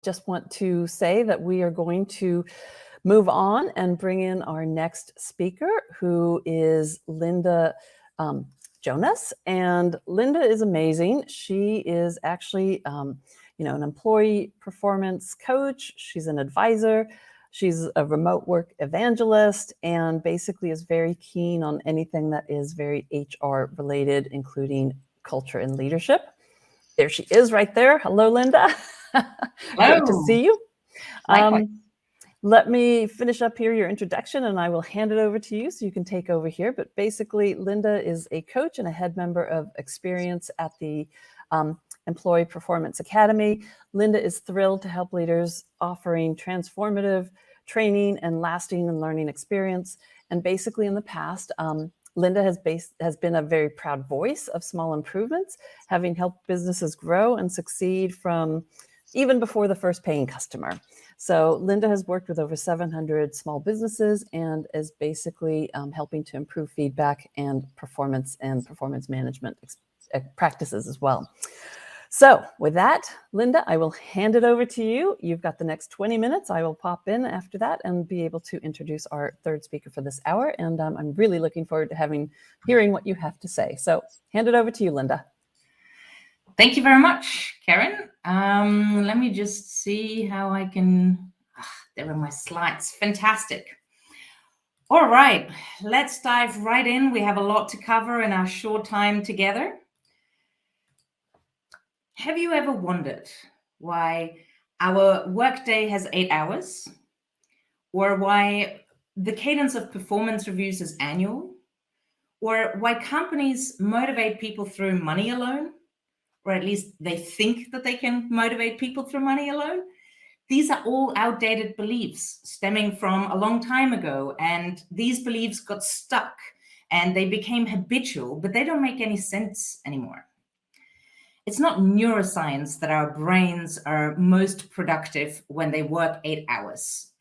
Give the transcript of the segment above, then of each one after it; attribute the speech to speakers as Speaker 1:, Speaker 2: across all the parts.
Speaker 1: just want to say that we are going to move on and bring in our next speaker, who is Linda Jonas. And Linda is amazing. She is actually, an employee performance coach. She's an advisor. She's a remote work evangelist, and basically is very keen on anything that is very HR related, including culture and leadership. There she is right there. Hello, Linda.
Speaker 2: Hello.
Speaker 1: Great to see you. Let me finish up here your introduction, and I will hand it over to you so you can take over here. But basically, Linda is a coach and a head member of Experience at the Employee Performance Academy. Linda is thrilled to help leaders offering transformative training and lasting and learning experience. And basically in the past, Linda has been a very proud voice of small improvements, having helped businesses grow and succeed from even before the first paying customer. So Linda has worked with over 700 small businesses and is basically helping to improve feedback and performance management practices as well. So with that, Linda, I will hand it over to you. You've got the next 20 minutes. I will pop in after that and be able to introduce our third speaker for this hour. And I'm really looking forward to hearing what you have to say. So hand it over to you, Linda.
Speaker 2: Thank you very much, Karen. Let me just see how I can... there are my slides. Fantastic. All right, let's dive right in. We have a lot to cover in our short time together. Have you ever wondered why our workday has 8 hours? Or why the cadence of performance reviews is annual? Or why companies motivate people through money alone? Or at least they think that they can motivate people through money alone? These are all outdated beliefs stemming from a long time ago, and these beliefs got stuck and they became habitual, but they don't make any sense anymore. It's not neuroscience that our brains are most productive when they work 8 hours.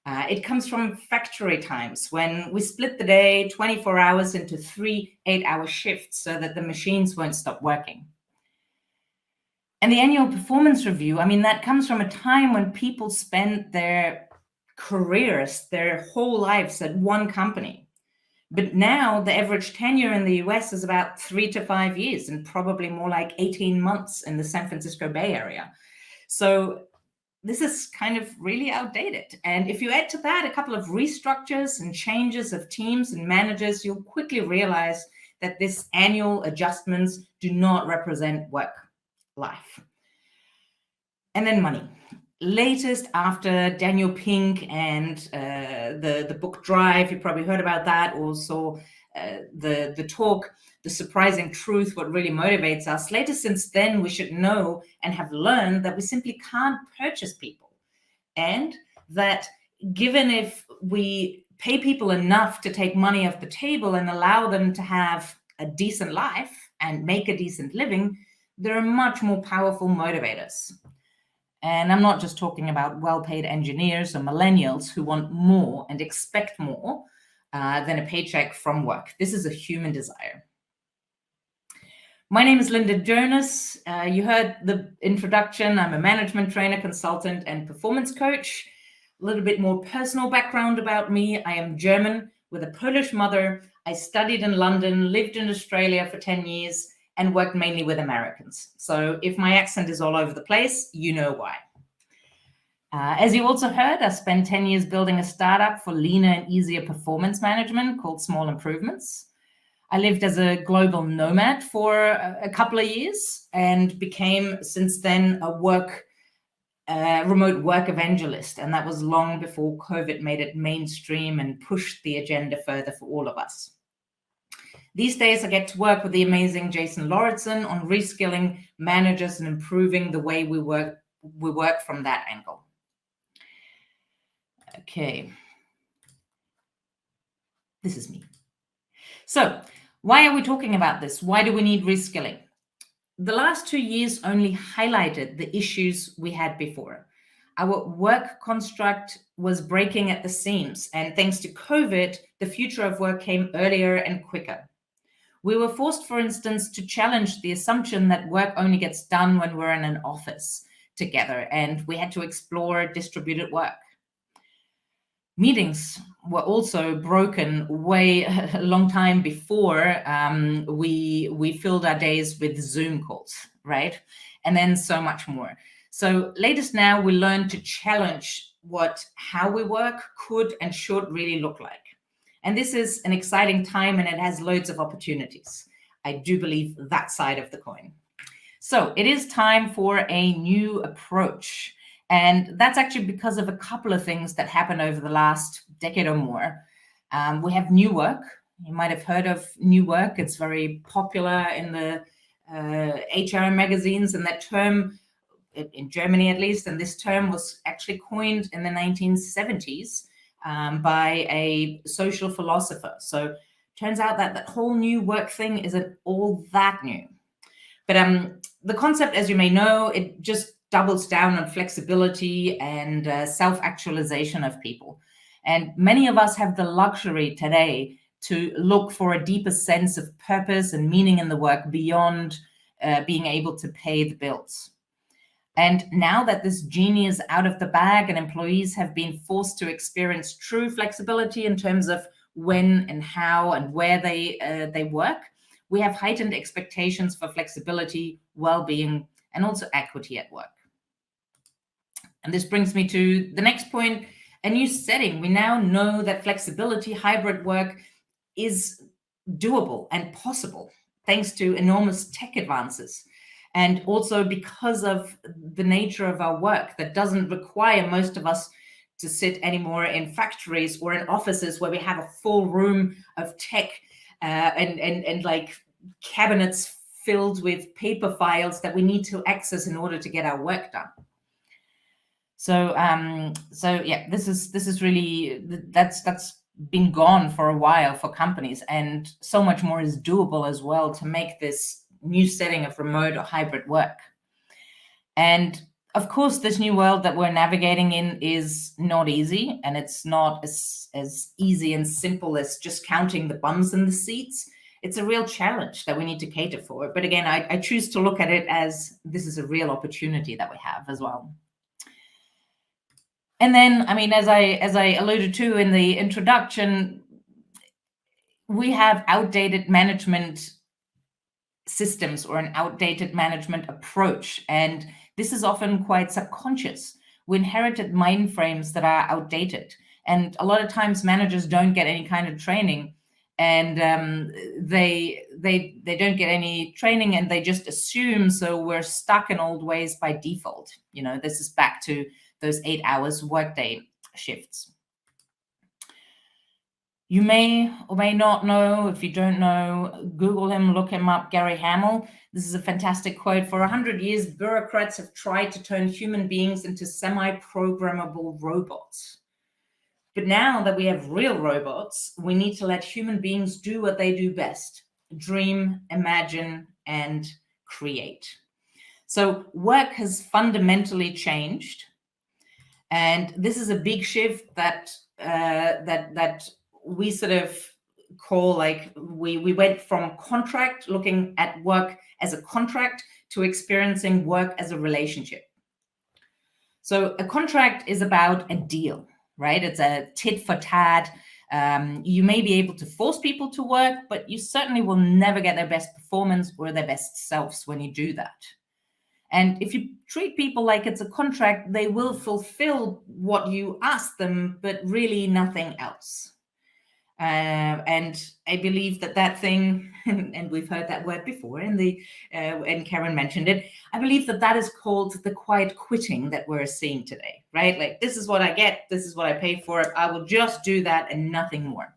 Speaker 2: It comes from factory times when we split the day 24 hours into 3 8-hour shifts so that the machines won't stop working. And the annual performance review, that comes from a time when people spent their careers, their whole lives at one company. But now the average tenure in the US is about 3 to 5 years, and probably more like 18 months in the San Francisco Bay Area. So this is kind of really outdated. And if you add to that a couple of restructures and changes of teams and managers, you'll quickly realize that this annual adjustments do not represent work life. And then money. Latest after Daniel Pink and the book Drive, you probably heard about that. Also the talk, The Surprising Truth, What Really Motivates Us. Later since then, we should know and have learned that we simply can't purchase people. And that given if we pay people enough to take money off the table and allow them to have a decent life and make a decent living, there are much more powerful motivators. And I'm not just talking about well-paid engineers or millennials who want more and expect more than a paycheck from work. This is a human desire. My name is Linda Jonas. You heard the introduction. I'm a management trainer, consultant, and performance coach. A little bit more personal background about me. I am German with a Polish mother. I studied in London, lived in Australia for 10 years, and worked mainly with Americans. So if my accent is all over the place, you know why. As you also heard, I spent 10 years building a startup for leaner and easier performance management called Small Improvements. I lived as a global nomad for a couple of years and became, since then, a remote work evangelist. And that was long before COVID made it mainstream and pushed the agenda further for all of us. These days, I get to work with the amazing Jason Lauritsen on reskilling managers and improving the way we work from that angle. Okay. This is me. So why are we talking about this? Why do we need reskilling? The last 2 years only highlighted the issues we had before. Our work construct was breaking at the seams, and thanks to COVID, the future of work came earlier and quicker. We were forced, for instance, to challenge the assumption that work only gets done when we're in an office, together, and we had to explore distributed work. Meetings were also broken way a long time before we filled our days with Zoom calls, right? And then so much more. So latest now, we learned to challenge what how we work could and should really look like. And this is an exciting time, and it has loads of opportunities. I do believe that side of the coin. So it is time for a new approach. And that's actually because of a couple of things that happened over the last decade or more. We have new work. You might have heard of new work. It's very popular in the HR magazines, and that term, in Germany at least, and this term was actually coined in the 1970s by a social philosopher. So turns out that that whole new work thing isn't all that new. But the concept, as you may know, it just doubles down on flexibility and self-actualization of people. And many of us have the luxury today to look for a deeper sense of purpose and meaning in the work beyond being able to pay the bills. And now that this genie is out of the bag and employees have been forced to experience true flexibility in terms of when and how and where they work, we have heightened expectations for flexibility, well-being, and also equity at work. And this brings me to the next point, a new setting. We now know that flexibility, hybrid work is doable and possible thanks to enormous tech advances. And also because of the nature of our work that doesn't require most of us to sit anymore in factories or in offices where we have a full room of tech and like cabinets filled with paper files that we need to access in order to get our work done. So yeah, this is really, that's been gone for a while for companies, and so much more is doable as well to make this new setting of remote or hybrid work. And of course, this new world that we're navigating in is not easy, and it's not as easy and simple as just counting the bums in the seats. It's a real challenge that we need to cater for. But again, I choose to look at it as this is a real opportunity that we have as well. And then, I mean, as I alluded to in the introduction, we have outdated management systems or an outdated management approach. And this is often quite subconscious. We inherited mind frames that are outdated. And a lot of times managers don't get any kind of training, and they don't get any training, and they just assume, so we're stuck in old ways by default. You know, this is back to those 8 hours workday shifts. You may or may not know, if you don't know, Google him, look him up, Gary Hamel. This is a fantastic quote. For 100 years, bureaucrats have tried to turn human beings into semi-programmable robots. But now that we have real robots, we need to let human beings do what they do best: dream, imagine, and create. So work has fundamentally changed. And this is a big shift that we sort of call, like, we went from contract, looking at work as a contract, to experiencing work as a relationship. So a contract is about a deal, right? It's a tit for tat. You may be able to force people to work, but you certainly will never get their best performance or their best selves when you do that. And if you treat people like it's a contract, they will fulfill what you ask them, but really nothing else. And I believe that thing, and we've heard that word before, and Karen mentioned it, I believe that is called the quiet quitting that we're seeing today, right? Like, this is what I get, this is what I pay for, I will just do that and nothing more.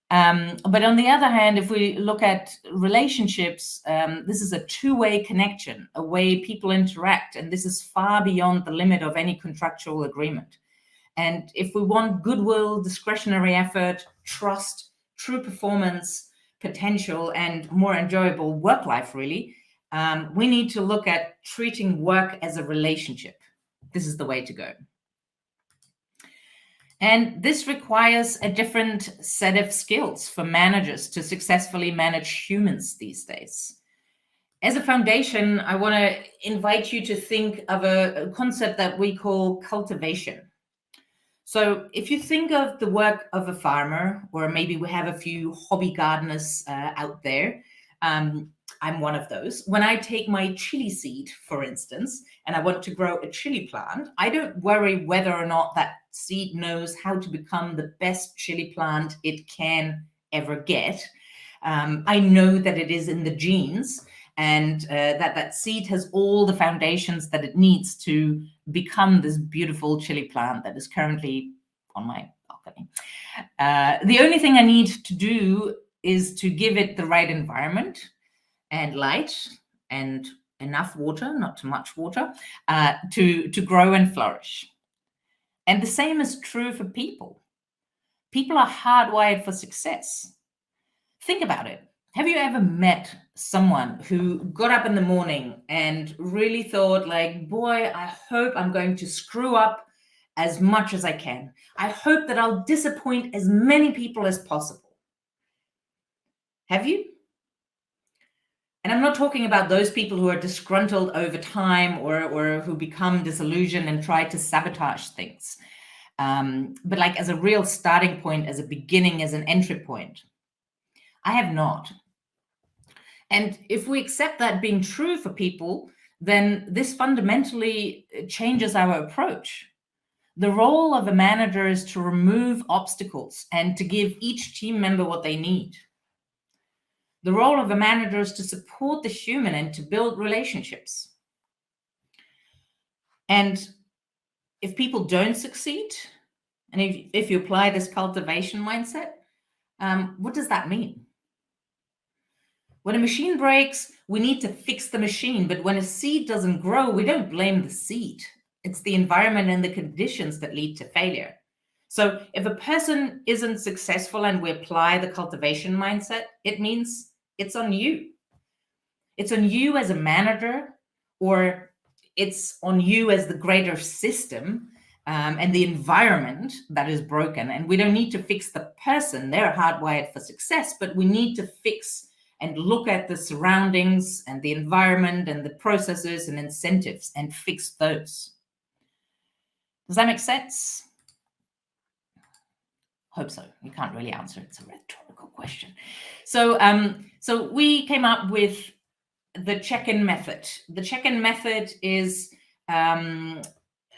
Speaker 2: But on the other hand, if we look at relationships, this is a two-way connection, a way people interact, and this is far beyond the limit of any contractual agreement. And if we want goodwill, discretionary effort, trust, true performance, potential, and more enjoyable work life, really, we need to look at treating work as a relationship. This is the way to go. And this requires a different set of skills for managers to successfully manage humans these days. As a foundation, I want to invite you to think of a concept that we call cultivation. So if you think of the work of a farmer, or maybe we have a few hobby gardeners out there, I'm one of those. When I take my chili seed, for instance, and I want to grow a chili plant, I don't worry whether or not that seed knows how to become the best chili plant it can ever get. I know that it is in the genes, and that seed has all the foundations that it needs to become this beautiful chili plant that is currently on my balcony. The only thing I need to do is to give it the right environment and light and enough water, not too much water, to grow and flourish. And the same is true for people. People are hardwired for success. Think about it. Have you ever met someone who got up in the morning and really thought like, boy, I hope I'm going to screw up as much as I can. I hope that I'll disappoint as many people as possible. Have you? And I'm not talking about those people who are disgruntled over time or who become disillusioned and try to sabotage things. But like as a real starting point, as a beginning, as an entry point. I have not. And if we accept that being true for people, then this fundamentally changes our approach. The role of a manager is to remove obstacles and to give each team member what they need. The role of a manager is to support the human and to build relationships. And if people don't succeed, and if you apply this cultivation mindset, what does that mean? When a machine breaks, we need to fix the machine. But when a seed doesn't grow, we don't blame the seed. It's the environment and the conditions that lead to failure. So if a person isn't successful and we apply the cultivation mindset, it means it's on you. It's on you as a manager, or it's on you as the greater system and the environment that is broken. And we don't need to fix the person. They're hardwired for success, but we need to fix and look at the surroundings and the environment and the processes and incentives and fix those. Does that make sense? Hope so. You can't really answer. It's a rhetorical question. So we came up with the check-in method. The check-in method is a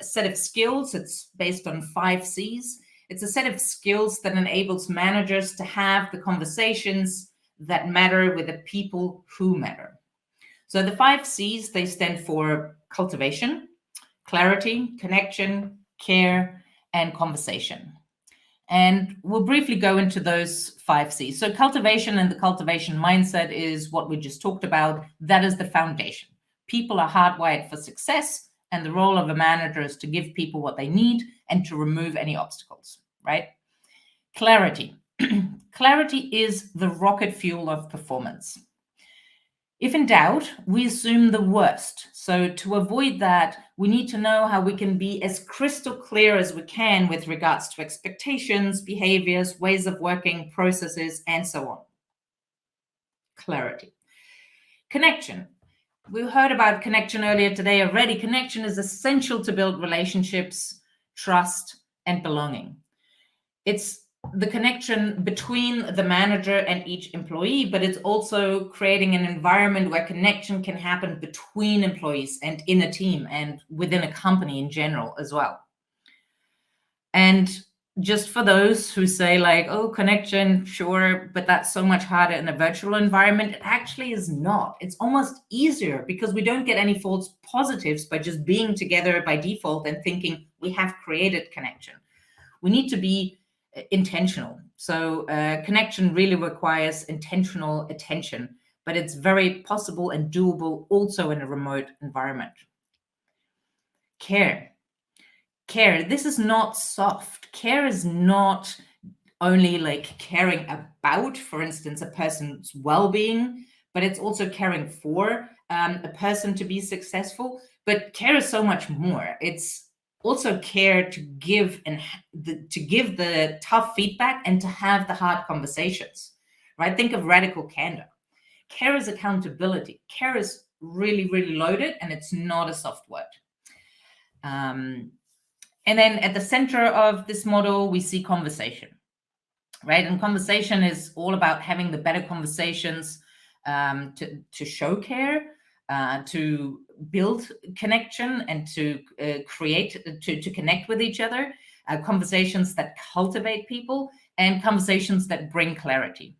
Speaker 2: set of skills. It's based on 5 C's. It's a set of skills that enables managers to have the conversations that matter with the people who matter. So the 5 C's, they stand for cultivation, clarity, connection, care, and conversation. And we'll briefly go into those 5 C's. So cultivation and the cultivation mindset is what we just talked about. That is the foundation. People are hardwired for success, and the role of a manager is to give people what they need and to remove any obstacles, right? Clarity. Clarity is the rocket fuel of performance. If in doubt, we assume the worst. So to avoid that, we need to know how we can be as crystal clear as we can with regards to expectations, behaviors, ways of working, processes, and so on. Clarity. Connection. We heard about connection earlier today already. Connection is essential to build relationships, trust, and belonging. It's the connection between the manager and each employee, but it's also creating an environment where connection can happen between employees and in a team and within a company in general as well. And just for those who say like, oh, connection, sure, but that's so much harder in a virtual environment, it actually is not. It's almost easier because we don't get any false positives by just being together by default and thinking we have created connection. We need to be intentional. So connection really requires intentional attention, but it's very possible and doable also in a remote environment. Care. This is not soft. Care is not only like caring about, for instance, a person's well-being, but it's also caring for a person to be successful. But care is so much more. It's also care to give the tough feedback and to have the hard conversations, right? Think of radical candor. Care is accountability. Care is really, really loaded, and it's not a soft word. And then at the center of this model, we see conversation, right? And conversation is all about having the better conversations to show care, to build connection, and to to connect with each other. Conversations that cultivate people, and conversations that bring clarity.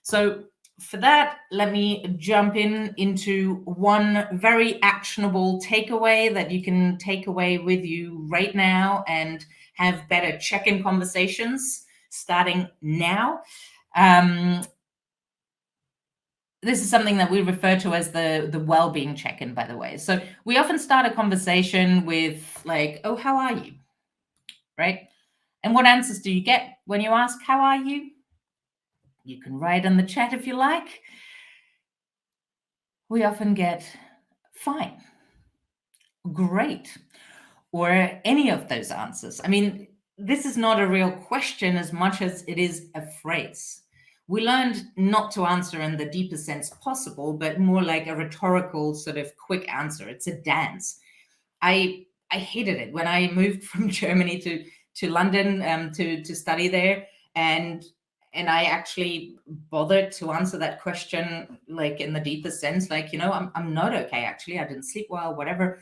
Speaker 2: So for that, let me jump into one very actionable takeaway that you can take away with you right now and have better check-in conversations starting now. This is something that we refer to as the well-being check-in, by the way. So we often start a conversation with like, oh, how are you? Right? And what answers do you get when you ask, how are you? You can write in the chat if you like. We often get fine, great, or any of those answers. I mean, this is not a real question as much as it is a phrase. We learned not to answer in the deepest sense possible, but more like a rhetorical sort of quick answer. It's a dance. I hated it when I moved from Germany to London to study there, and I actually bothered to answer that question like in the deepest sense, like, you know, I'm not okay, actually. I didn't sleep well, whatever.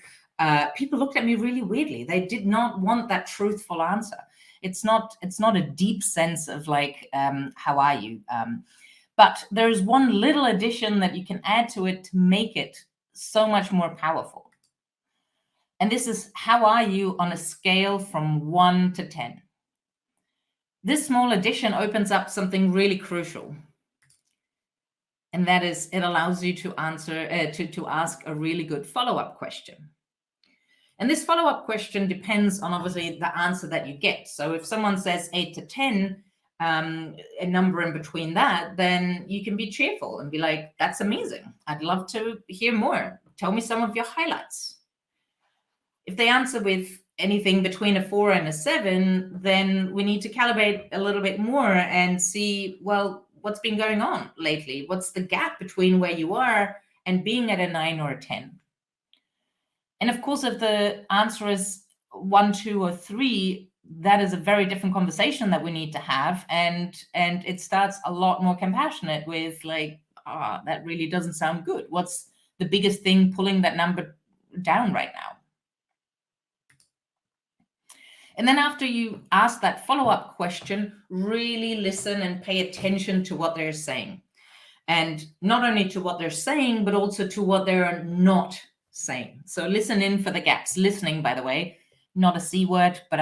Speaker 2: People looked at me really weirdly. They did not want that truthful answer. It's not a deep sense of like, how are you? But there's one little addition that you can add to it to make it so much more powerful. And this is, how are you on a scale from 1 to 10? This small addition opens up something really crucial. And that is, it allows you to answer, to ask a really good follow-up question. And this follow-up question depends on obviously the answer that you get. So if someone says 8 to 10, a number in between that, then you can be cheerful and be like, that's amazing. I'd love to hear more. Tell me some of your highlights. If they answer with anything between a 4 and a 7, then we need to calibrate a little bit more and see, well, what's been going on lately? What's the gap between where you are and being at a 9 or a 10? And of course, if the answer is 1, 2, or 3, that is a very different conversation that we need to have. And it starts a lot more compassionate with like, that really doesn't sound good. What's the biggest thing pulling that number down right now? And then after you ask that follow-up question, really listen and pay attention to what they're saying. And not only to what they're saying, but also to what they're not saying. So listen in for the gaps. Listening, by the way, not a C word, but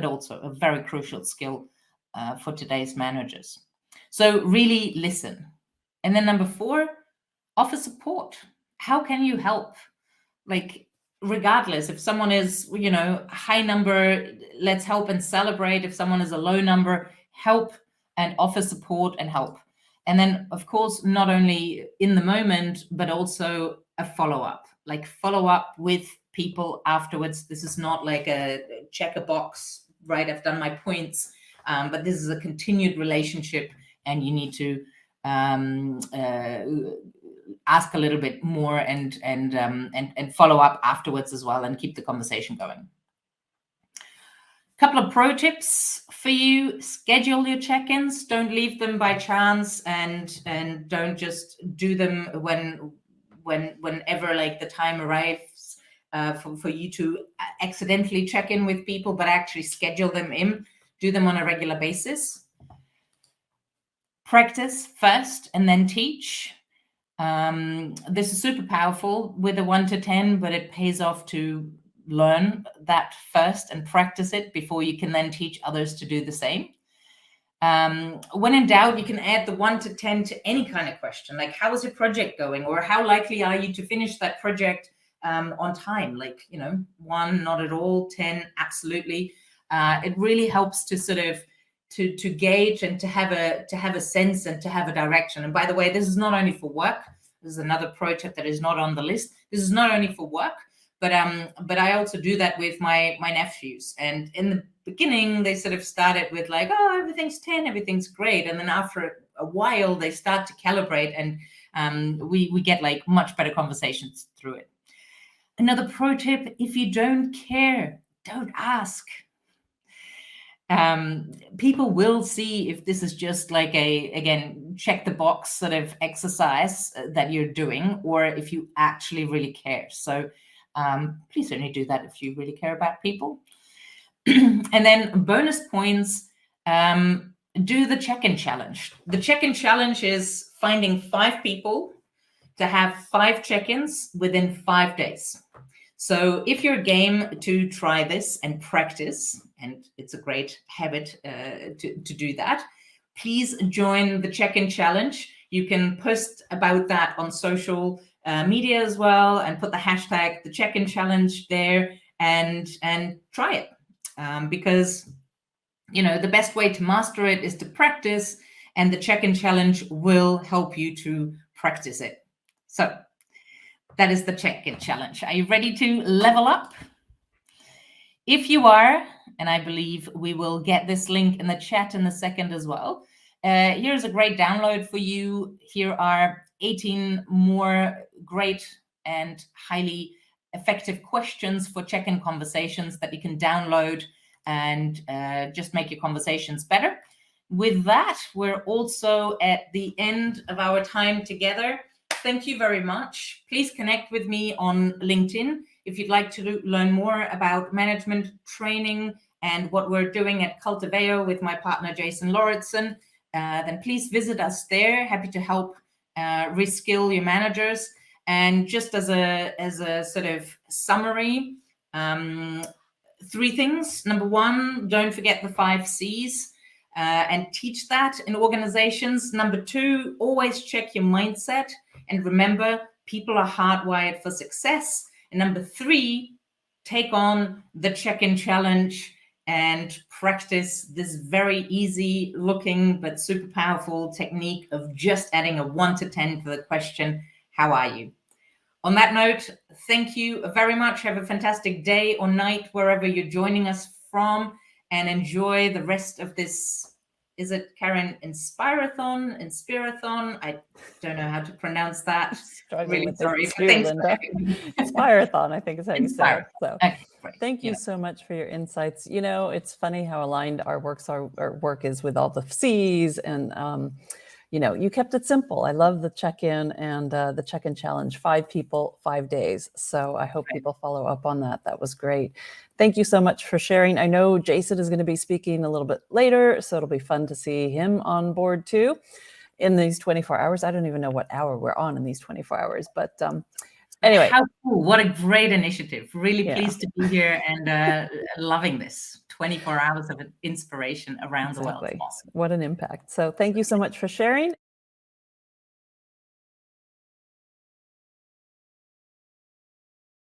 Speaker 2: also a very crucial skill for today's managers. So really listen. And then number 4, offer support. How can you help? Like, regardless, if someone is, you know, a high number, let's help and celebrate. If someone is a low number, help and offer support and help. And then, of course, not only in the moment, but also a follow-up, like follow up with people afterwards. This is not like a check a box, right? I've done my points, but this is a continued relationship, and you need to ask a little bit more and follow up afterwards as well, and keep the conversation going. Couple of pro tips for you: schedule your check-ins. Don't leave them by chance, and don't just do them whenever like the time arrives for you to accidentally check in with people, but actually schedule them in. Do them on a regular basis. Practice first and then teach. This is super powerful with a 1 to 10, but it pays off to learn that first and practice it before you can then teach others to do the same. When in doubt, you can add the 1 to 10 to any kind of question, like how is your project going, or how likely are you to finish that project on time? Like, you know, 1, not at all; 10, absolutely. It really helps to sort of to gauge and to have a sense and to have a direction. And by the way, this is not only for work. This is another pro tip that is not on the list. This is not only for work, but I also do that with my nephews. And in the beginning, they sort of started with like, oh, everything's 10, everything's great. And then after a while, they start to calibrate, and we get like much better conversations through it. Another pro tip: if you don't care, don't ask. People will see if this is just like again, check the box sort of exercise that you're doing, or if you actually really care. So please only do that if you really care about people. And then bonus points, do the check-in challenge. The check-in challenge is finding 5 people to have 5 check-ins within 5 days. So if you're game to try this and practice, and it's a great habit to do that, please join the check-in challenge. You can post about that on social media as well, and put the hashtag the check-in challenge there, and try it. Because, you know, the best way to master it is to practice, and the check-in challenge will help you to practice it. So that is the check-in challenge. Are you ready to level up? If you are, and I believe we will get this link in the chat in a second as well, here's a great download for you. Here are 18 more great and highly effective questions for check-in conversations that you can download and just make your conversations better. With that, we're also at the end of our time together. Thank you very much. Please connect with me on LinkedIn if you'd like to learn more about management training and what we're doing at Cultiveo with my partner Jason Lauritsen. Then please visit us there. Happy to help reskill your managers. And just as a sort of summary, 3 things. Number 1, don't forget the 5 C's and teach that in organizations. Number 2, always check your mindset. And remember, people are hardwired for success. And number 3, take on the check-in challenge and practice this very easy looking but super powerful technique of just adding a 1 to 10 to the question, how are you? On that note, thank you very much. Have a fantastic day or night wherever you're joining us from, and enjoy the rest of this. Is it, Karen, Inspirathon? I don't know how to pronounce that.
Speaker 1: Struggling with
Speaker 2: sorry.
Speaker 1: this too, Linda. Inspirathon, I think is how you say it. So
Speaker 2: okay, great.
Speaker 1: Thank you so much for your insights. You know, it's funny how aligned our work is with all the C's, and you know, you kept it simple. I love the check-in and the check-in challenge, 5 people, 5 days. So I hope people follow up on that. That was great. Thank you so much for sharing. I know Jason is going to be speaking a little bit later, so it'll be fun to see him on board too in these 24 hours. I don't even know what hour we're on in these 24 hours, but anyway.
Speaker 2: How cool. What a great initiative. Really pleased to be here and loving this. 24 hours of inspiration around the world.
Speaker 1: What an impact. So thank you so much for sharing.